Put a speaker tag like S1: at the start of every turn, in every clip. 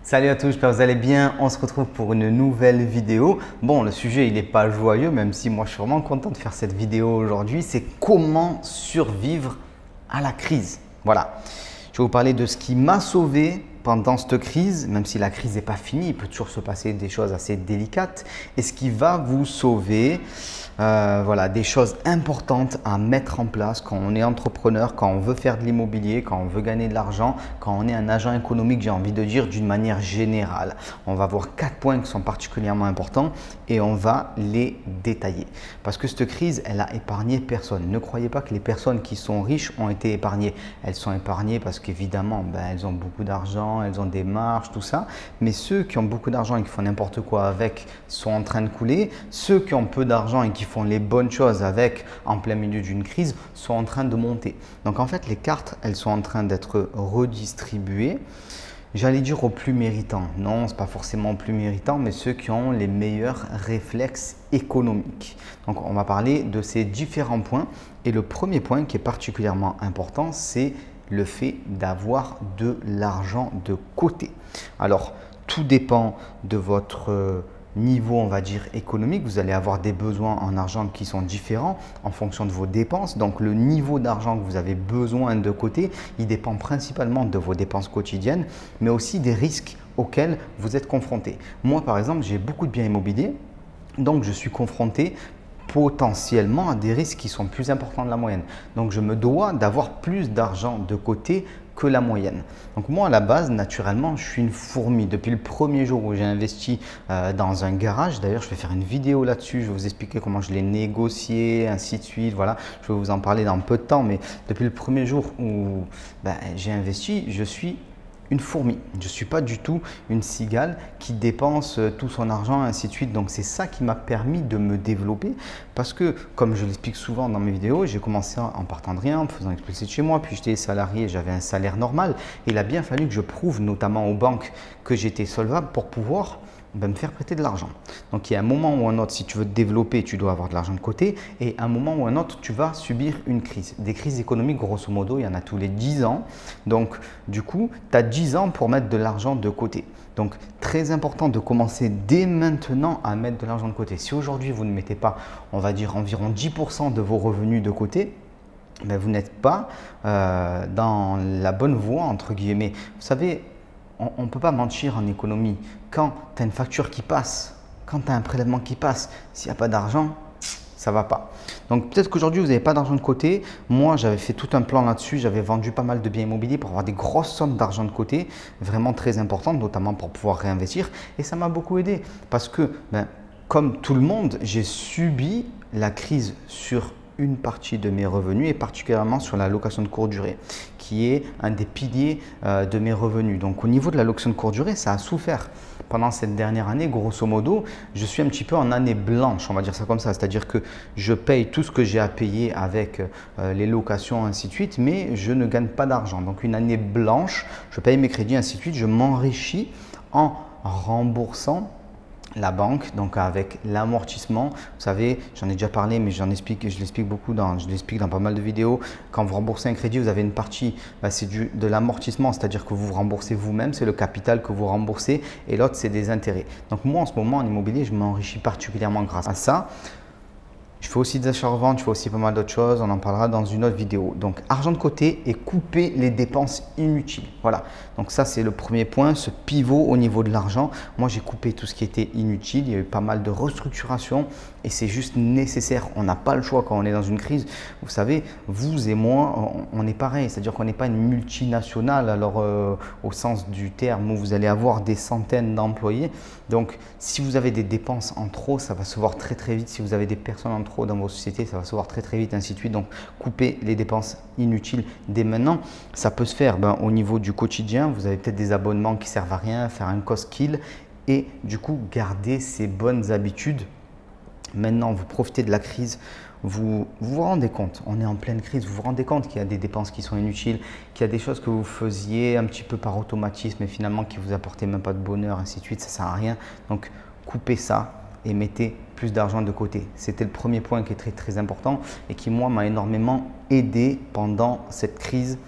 S1: Salut à tous, j'espère que vous allez bien. On se retrouve pour une nouvelle vidéo. Bon, le sujet il n'est pas joyeux, même si moi je suis vraiment content de faire cette vidéo aujourd'hui. C'est comment survivre à la crise. Voilà, je vais vous parler de ce qui m'a sauvé pendant cette crise, même si la crise n'est pas finie, il peut toujours se passer des choses assez délicates. Et ce qui va vous sauver, voilà, des choses importantes à mettre en place quand on est entrepreneur, quand on veut faire de l'immobilier, quand on veut gagner de l'argent, quand on est un agent économique, j'ai envie de dire d'une manière générale. On va voir 4 points qui sont particulièrement importants et on va les détailler. Parce que cette crise, elle a épargné personne. Ne croyez pas que les personnes qui sont riches ont été épargnées. Elles sont épargnées parce qu'évidemment, elles ont beaucoup d'argent, elles ont des marges, tout ça. Mais ceux qui ont beaucoup d'argent et qui font n'importe quoi avec sont en train de couler. Ceux qui ont peu d'argent et qui font les bonnes choses avec en plein milieu d'une crise sont en train de monter. Donc en fait, les cartes, elles sont en train d'être redistribuées. J'allais dire aux plus méritants. Non, ce n'est pas forcément aux plus méritants, mais ceux qui ont les meilleurs réflexes économiques. Donc on va parler de ces différents points. Et le premier point qui est particulièrement important, c'est le fait d'avoir de l'argent de côté. Alors, tout dépend de votre niveau, on va dire, économique. Vous allez avoir des besoins en argent qui sont différents en fonction de vos dépenses. Donc, le niveau d'argent que vous avez besoin de côté, il dépend principalement de vos dépenses quotidiennes, mais aussi des risques auxquels vous êtes confronté. Moi, par exemple, j'ai beaucoup de biens immobiliers, donc je suis confronté potentiellement à des risques qui sont plus importants de la moyenne. Donc, je me dois d'avoir plus d'argent de côté que la moyenne. Donc moi à la base, naturellement, je suis une fourmi. Depuis le premier jour où j'ai investi dans un garage, d'ailleurs je vais faire une vidéo là-dessus, je vais vous expliquer comment je l'ai négocié, ainsi de suite. Voilà, je vais vous en parler dans peu de temps, mais depuis le premier jour où j'ai investi, je suis une fourmi. Je ne suis pas du tout une cigale qui dépense tout son argent, ainsi de suite. Donc, c'est ça qui m'a permis de me développer parce que, comme je l'explique souvent dans mes vidéos, j'ai commencé en partant de rien, en me faisant expulser de chez moi, puis j'étais salarié, j'avais un salaire normal. Et il a bien fallu que je prouve, notamment aux banques, que j'étais solvable pour pouvoir me faire prêter de l'argent. Donc, il y a un moment ou un autre, si tu veux te développer, tu dois avoir de l'argent de côté et un moment ou un autre, tu vas subir une crise. Des crises économiques, grosso modo, il y en a tous les 10 ans. Donc, du coup, tu as 10 ans pour mettre de l'argent de côté. Donc, très important de commencer dès maintenant à mettre de l'argent de côté. Si aujourd'hui, vous ne mettez pas, on va dire, environ 10% de vos revenus de côté, vous n'êtes pas dans la bonne voie, entre guillemets. Vous savez, on ne peut pas mentir en économie. Quand tu as une facture qui passe, quand tu as un prélèvement qui passe, s'il n'y a pas d'argent, ça ne va pas. Donc peut-être qu'aujourd'hui, vous n'avez pas d'argent de côté. Moi, j'avais fait tout un plan là-dessus. J'avais vendu pas mal de biens immobiliers pour avoir des grosses sommes d'argent de côté, vraiment très importantes, notamment pour pouvoir réinvestir. Et ça m'a beaucoup aidé parce que, comme tout le monde, j'ai subi la crise sur une partie de mes revenus et particulièrement sur la location de courte durée qui est un des piliers de mes revenus. Donc au niveau de la location de courte durée, ça a souffert. Pendant cette dernière année, grosso modo, je suis un petit peu en année blanche, on va dire ça comme ça. C'est-à-dire que je paye tout ce que j'ai à payer avec les locations, ainsi de suite, mais je ne gagne pas d'argent. Donc une année blanche, je paye mes crédits, ainsi de suite, je m'enrichis en remboursant la banque, donc avec l'amortissement. Vous savez, j'en ai déjà parlé, mais je l'explique beaucoup, je l'explique dans pas mal de vidéos. Quand vous remboursez un crédit, vous avez une partie, c'est de l'amortissement, c'est-à-dire que vous remboursez vous-même, c'est le capital que vous remboursez et l'autre, c'est des intérêts. Donc moi, en ce moment, en immobilier, je m'enrichis particulièrement grâce à ça. Je fais aussi des achats-reventes, je fais aussi pas mal d'autres choses, on en parlera dans une autre vidéo. Donc, argent de côté et couper les dépenses inutiles. Voilà, donc ça c'est le premier point, ce pivot au niveau de l'argent. Moi, j'ai coupé tout ce qui était inutile, il y a eu pas mal de restructuration et c'est juste nécessaire. On n'a pas le choix quand on est dans une crise. Vous savez, vous et moi, on est pareil, c'est-à-dire qu'on n'est pas une multinationale, alors au sens du terme où vous allez avoir des centaines d'employés. Donc, si vous avez des dépenses en trop, ça va se voir très très vite. Si vous avez des personnes en trop dans vos sociétés, ça va se voir très très vite, ainsi de suite. Donc, coupez les dépenses inutiles dès maintenant. Ça peut se faire au niveau du quotidien. Vous avez peut-être des abonnements qui ne servent à rien, faire un cost kill et du coup, garder ces bonnes habitudes. Maintenant, vous profitez de la crise. Vous vous rendez compte, on est en pleine crise, vous vous rendez compte qu'il y a des dépenses qui sont inutiles, qu'il y a des choses que vous faisiez un petit peu par automatisme et finalement qui vous apportaient même pas de bonheur, ainsi de suite, ça ne sert à rien. Donc, coupez ça et mettez plus d'argent de côté. C'était le premier point qui est très très important et qui moi m'a énormément aidé pendant cette crise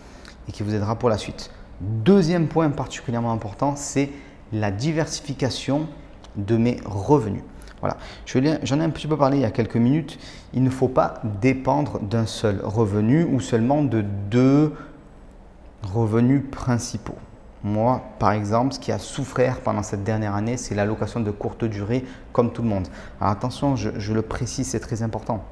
S1: et qui vous aidera pour la suite. Deuxième point particulièrement important, c'est la diversification de mes revenus. Voilà, j'en ai un petit peu parlé il y a quelques minutes. Il ne faut pas dépendre d'un seul revenu ou seulement de 2 revenus principaux. Moi, par exemple, ce qui a souffert pendant cette dernière année, c'est l'allocation de courte durée, comme tout le monde. Alors attention, je le précise, c'est très important.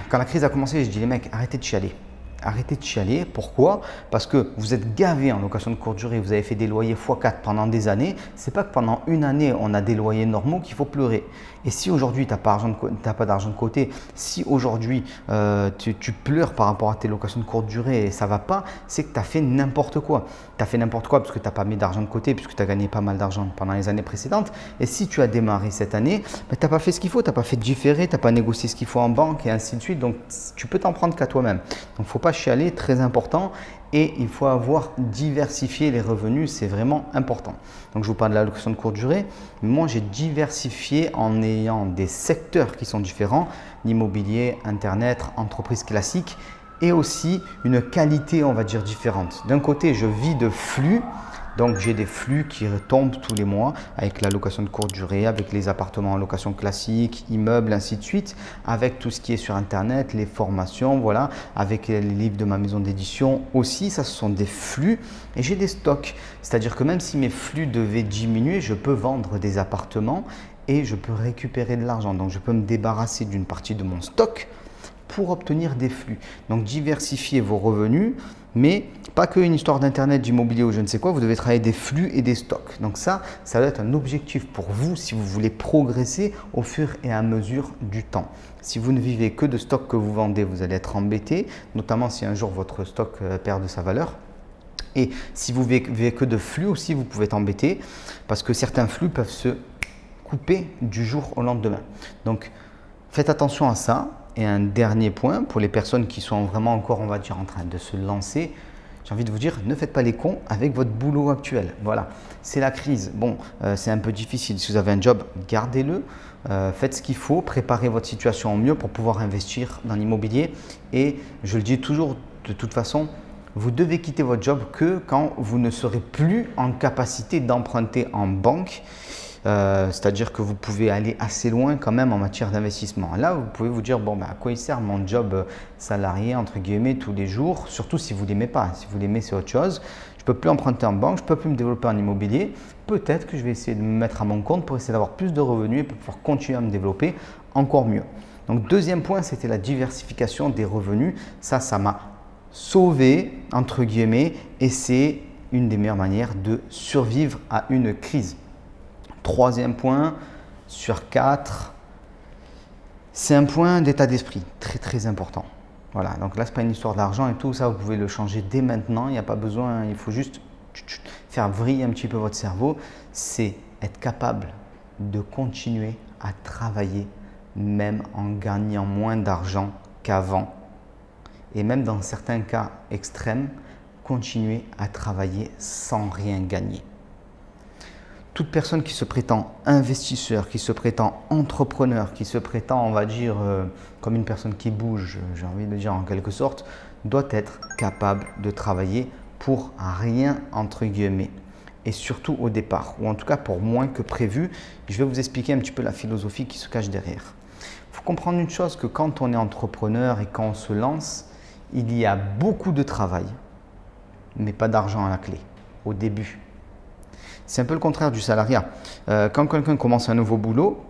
S1: Quand la crise a commencé, je dis les mecs, arrêtez de chialer. Arrêtez de chialer. Pourquoi? Parce que vous êtes gavés en location de courte durée. Vous avez fait des loyers x4 pendant des années. Ce n'est pas que pendant une année, on a des loyers normaux qu'il faut pleurer. Et si aujourd'hui, tu n'as pas d'argent de côté, si aujourd'hui, tu pleures par rapport à tes locations de courte durée et ça ne va pas, c'est que tu as fait n'importe quoi. Tu as fait n'importe quoi parce que tu n'as pas mis d'argent de côté, puisque tu as gagné pas mal d'argent pendant les années précédentes. Et si tu as démarré cette année, tu n'as pas fait ce qu'il faut, tu n'as pas fait différer, tu n'as pas négocié ce qu'il faut en banque et ainsi de suite. Donc, tu peux t'en prendre qu'à toi-même. Donc, il ne faut pas chialer, très important. Et il faut avoir diversifié les revenus, c'est vraiment important. Donc, je vous parle de l'allocation de courte durée. Moi, j'ai diversifié en ayant des secteurs qui sont différents, l'immobilier, Internet, entreprise classique et aussi une qualité, on va dire, différente. D'un côté, je vis de flux. Donc, j'ai des flux qui retombent tous les mois avec la location de courte durée, avec les appartements en location classique, immeubles, ainsi de suite, avec tout ce qui est sur Internet, les formations, voilà, avec les livres de ma maison d'édition aussi. Ça, ce sont des flux et j'ai des stocks. C'est-à-dire que même si mes flux devaient diminuer, je peux vendre des appartements et je peux récupérer de l'argent. Donc, je peux me débarrasser d'une partie de mon stock pour obtenir des flux. Donc, diversifiez vos revenus, mais pas qu'une histoire d'internet, d'immobilier ou je ne sais quoi, vous devez travailler des flux et des stocks. Donc ça doit être un objectif pour vous si vous voulez progresser au fur et à mesure du temps. Si vous ne vivez que de stocks que vous vendez, vous allez être embêté, notamment si un jour votre stock perd de sa valeur. Et si vous vivez que de flux aussi, vous pouvez être embêté parce que certains flux peuvent se couper du jour au lendemain. Donc, faites attention à ça. Et un dernier point, pour les personnes qui sont vraiment encore, on va dire, en train de se lancer, j'ai envie de vous dire, ne faites pas les cons avec votre boulot actuel. Voilà, c'est la crise. Bon, c'est un peu difficile. Si vous avez un job, gardez-le. Faites ce qu'il faut, préparez votre situation au mieux pour pouvoir investir dans l'immobilier. Et je le dis toujours, de toute façon, vous devez quitter votre job que quand vous ne serez plus en capacité d'emprunter en banque. C'est-à-dire que vous pouvez aller assez loin quand même en matière d'investissement. Là, vous pouvez vous dire, bon, à quoi il sert mon job salarié, entre guillemets, tous les jours, surtout si vous ne l'aimez pas. Si vous l'aimez, c'est autre chose. Je ne peux plus emprunter en banque, je ne peux plus me développer en immobilier. Peut-être que je vais essayer de me mettre à mon compte pour essayer d'avoir plus de revenus et pour pouvoir continuer à me développer encore mieux. Donc, deuxième point, c'était la diversification des revenus. Ça m'a sauvé, entre guillemets, et c'est une des meilleures manières de survivre à une crise. Troisième point sur 4, c'est un point d'état d'esprit très très important. Voilà, donc là, ce n'est pas une histoire d'argent et tout ça, vous pouvez le changer dès maintenant. Il n'y a pas besoin, il faut juste faire vriller un petit peu votre cerveau. C'est être capable de continuer à travailler même en gagnant moins d'argent qu'avant. Et même dans certains cas extrêmes, continuer à travailler sans rien gagner. Toute personne qui se prétend investisseur, qui se prétend entrepreneur, qui se prétend, on va dire, comme une personne qui bouge, j'ai envie de dire en quelque sorte, doit être capable de travailler pour rien, entre guillemets. Et surtout au départ, ou en tout cas pour moins que prévu. Je vais vous expliquer un petit peu la philosophie qui se cache derrière. Il faut comprendre une chose, que quand on est entrepreneur et quand on se lance, il y a beaucoup de travail, mais pas d'argent à la clé, au début. C'est un peu le contraire du salariat. Quand quelqu'un commence un nouveau boulot,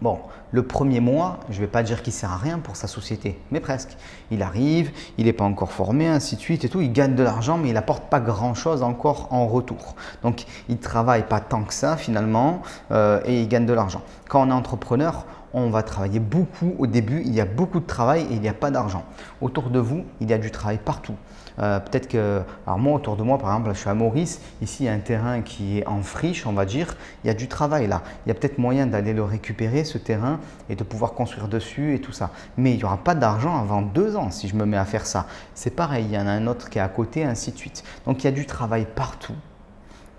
S1: bon, le premier mois, je ne vais pas dire qu'il ne sert à rien pour sa société, mais presque. Il arrive, il n'est pas encore formé, ainsi de suite et tout. Il gagne de l'argent, mais il n'apporte pas grand-chose encore en retour. Donc, il ne travaille pas tant que ça finalement et il gagne de l'argent. Quand on est entrepreneur, on va travailler beaucoup au début. Il y a beaucoup de travail et il n'y a pas d'argent. Autour de vous, il y a du travail partout. Peut-être que, alors moi, autour de moi, par exemple, je suis à Maurice. Ici, il y a un terrain qui est en friche, on va dire. Il y a du travail là. Il y a peut-être moyen d'aller le récupérer, ce terrain, et de pouvoir construire dessus et tout ça. Mais il n'y aura pas d'argent avant 2 ans si je me mets à faire ça. C'est pareil, il y en a un autre qui est à côté, ainsi de suite. Donc, il y a du travail partout.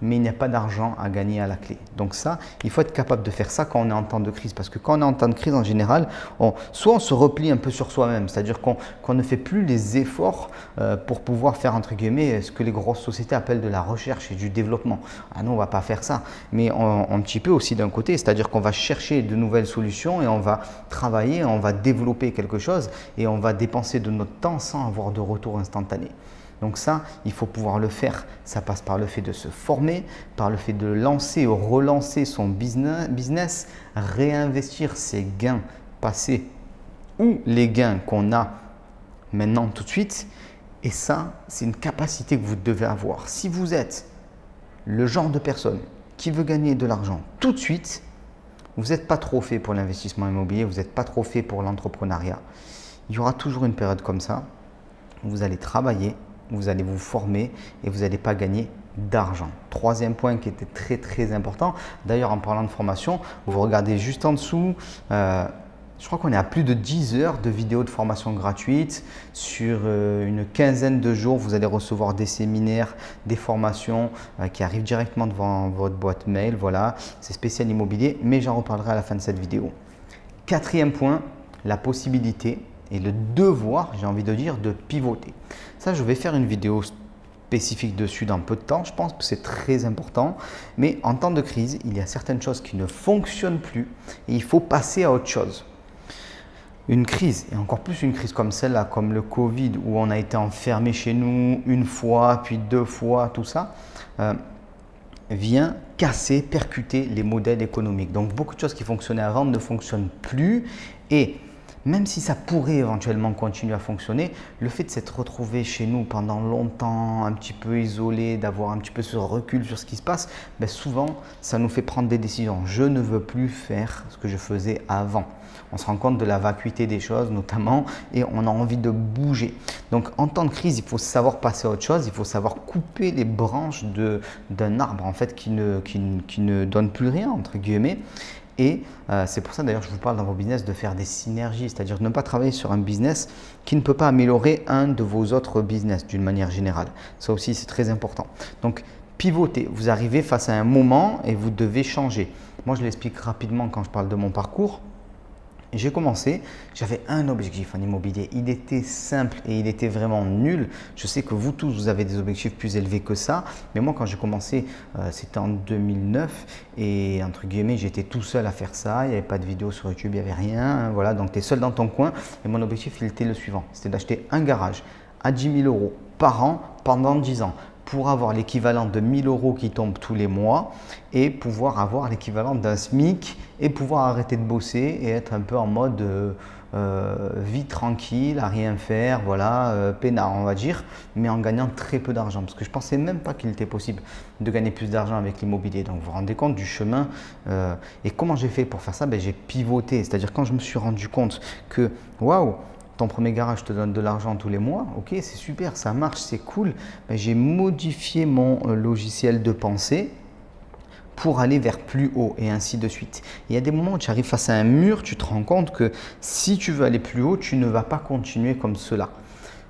S1: mais il n'y a pas d'argent à gagner à la clé. Donc ça, il faut être capable de faire ça quand on est en temps de crise. Parce que quand on est en temps de crise, en général, soit on se replie un peu sur soi-même, c'est-à-dire qu'on ne fait plus les efforts pour pouvoir faire, entre guillemets, ce que les grosses sociétés appellent de la recherche et du développement. Ah non, on ne va pas faire ça. Mais un petit peu aussi d'un côté, c'est-à-dire qu'on va chercher de nouvelles solutions et on va travailler, on va développer quelque chose et on va dépenser de notre temps sans avoir de retour instantané. Donc ça, il faut pouvoir le faire. Ça passe par le fait de se former, par le fait de lancer ou relancer son business, réinvestir ses gains passés ou les gains qu'on a maintenant tout de suite. Et ça, c'est une capacité que vous devez avoir. Si vous êtes le genre de personne qui veut gagner de l'argent tout de suite, vous n'êtes pas trop fait pour l'investissement immobilier, vous n'êtes pas trop fait pour l'entrepreneuriat. Il y aura toujours une période comme ça où vous allez travailler, vous allez vous former et vous n'allez pas gagner d'argent. Troisième point qui était très très important, d'ailleurs en parlant de formation, vous regardez juste en dessous, je crois qu'on est à plus de 10 heures de vidéos de formation gratuites. Sur une quinzaine de jours, vous allez recevoir des séminaires, des formations qui arrivent directement devant votre boîte mail. Voilà, c'est spécial immobilier, mais j'en reparlerai à la fin de cette vidéo. Quatrième point, la possibilité et le devoir, j'ai envie de dire, de pivoter. Ça, je vais faire une vidéo spécifique dessus dans peu de temps. Je pense que c'est très important. Mais en temps de crise, il y a certaines choses qui ne fonctionnent plus et il faut passer à autre chose. Une crise, et encore plus une crise comme celle-là, comme le Covid, où on a été enfermé chez nous une fois, puis deux fois, tout ça, vient casser, percuter les modèles économiques. Donc, beaucoup de choses qui fonctionnaient avant ne fonctionnent plus. Et même si ça pourrait éventuellement continuer à fonctionner, le fait de s'être retrouvé chez nous pendant longtemps, un petit peu isolé, d'avoir un petit peu ce recul sur ce qui se passe, ben souvent, ça nous fait prendre des décisions. Je ne veux plus faire ce que je faisais avant. On se rend compte de la vacuité des choses notamment et on a envie de bouger. Donc en temps de crise, il faut savoir passer à autre chose, il faut savoir couper les branches d'un arbre en fait qui ne donne plus rien entre guillemets. Et c'est pour ça d'ailleurs je vous parle dans vos business de faire des synergies, c'est-à-dire de ne pas travailler sur un business qui ne peut pas améliorer un de vos autres business d'une manière générale. Ça aussi c'est très important. Donc pivoter, vous arrivez face à un moment et vous devez changer. Moi je l'explique rapidement quand je parle de mon parcours. J'ai commencé, j'avais un objectif en immobilier, il était simple et il était vraiment nul. Je sais que vous tous, vous avez des objectifs plus élevés que ça, mais moi quand j'ai commencé, c'était en 2009 et entre guillemets, j'étais tout seul à faire ça, il n'y avait pas de vidéo sur YouTube, il n'y avait rien, voilà, donc tu es seul dans ton coin et mon objectif, il était le suivant, c'était d'acheter un garage à 10 000 € par an pendant 10 ans. Pour avoir l'équivalent de 1 000 € qui tombent tous les mois et pouvoir avoir l'équivalent d'un SMIC et pouvoir arrêter de bosser et être un peu en mode vie tranquille, à rien faire, voilà, peinard on va dire, mais en gagnant très peu d'argent parce que je ne pensais même pas qu'il était possible de gagner plus d'argent avec l'immobilier. Donc vous vous rendez compte du chemin et comment j'ai fait pour faire ça? Ben, j'ai pivoté, c'est-à-dire quand je me suis rendu compte que waouh, ton premier garage te donne de l'argent tous les mois, ok, c'est super, ça marche, c'est cool. J'ai modifié mon logiciel de pensée pour aller vers plus haut et ainsi de suite. Il y a des moments où tu arrives face à un mur, tu te rends compte que si tu veux aller plus haut, tu ne vas pas continuer comme cela.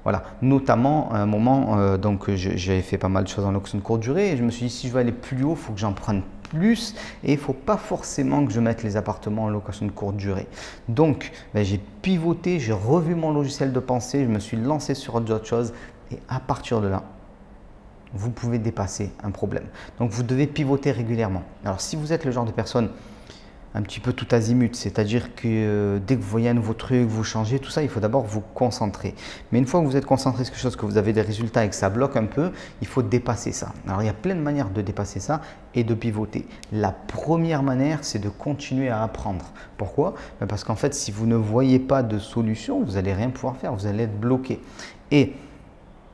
S1: Voilà, notamment à un moment, donc j'avais fait pas mal de choses en location de courte durée et je me suis dit si je veux aller plus haut, il faut que j'en prenne plus et il ne faut pas forcément que je mette les appartements en location de courte durée. Donc, j'ai pivoté, j'ai revu mon logiciel de pensée, je me suis lancé sur d'autres choses et à partir de là, vous pouvez dépasser un problème. Donc, vous devez pivoter régulièrement. Alors, si vous êtes le genre de personne un petit peu tout azimut, c'est-à-dire que dès que vous voyez un nouveau truc, vous changez, tout ça, il faut d'abord vous concentrer. Mais une fois que vous êtes concentré sur quelque chose, que vous avez des résultats et que ça bloque un peu, il faut dépasser ça. Alors, il y a plein de manières de dépasser ça et de pivoter. La première manière, c'est de continuer à apprendre. Pourquoi? Parce qu'en fait, si vous ne voyez pas de solution, vous n'allez rien pouvoir faire, vous allez être bloqué. Et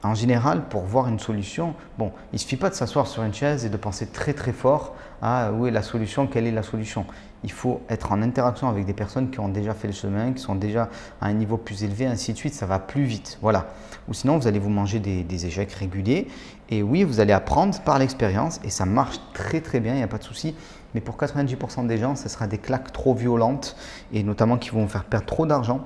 S1: en général, pour voir une solution, bon, il ne suffit pas de s'asseoir sur une chaise et de penser très très fort à où est la solution, quelle est la solution. Il faut être en interaction avec des personnes qui ont déjà fait le chemin, qui sont déjà à un niveau plus élevé, ainsi de suite, ça va plus vite. Voilà. Ou sinon, vous allez vous manger des échecs réguliers. Et oui, vous allez apprendre par l'expérience et ça marche très très bien, il n'y a pas de souci. Mais pour 90% des gens, ce sera des claques trop violentes et notamment qui vont vous faire perdre trop d'argent.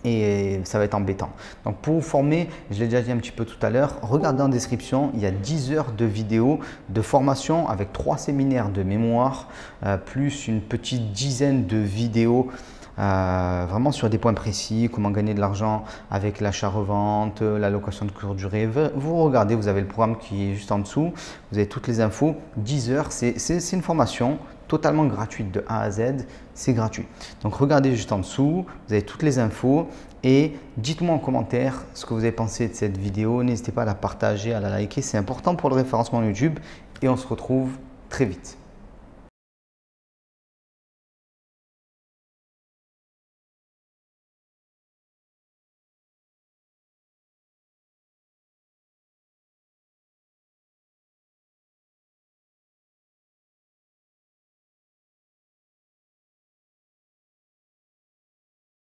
S1: et ça va être embêtant. Donc pour vous former, je l'ai déjà dit un petit peu tout à l'heure, regardez en description, il y a 10 heures de vidéos de formation avec 3 séminaires de mémoire, plus une petite dizaine de vidéos vraiment sur des points précis, comment gagner de l'argent avec l'achat-revente, la location de courte durée. Vous regardez, vous avez le programme qui est juste en dessous, vous avez toutes les infos. 10 heures, c'est une formation totalement gratuite de A à Z, c'est gratuit. Donc regardez juste en dessous, vous avez toutes les infos et dites-moi en commentaire ce que vous avez pensé de cette vidéo. N'hésitez pas à la partager, à la liker, c'est important pour le référencement YouTube et on se retrouve très vite.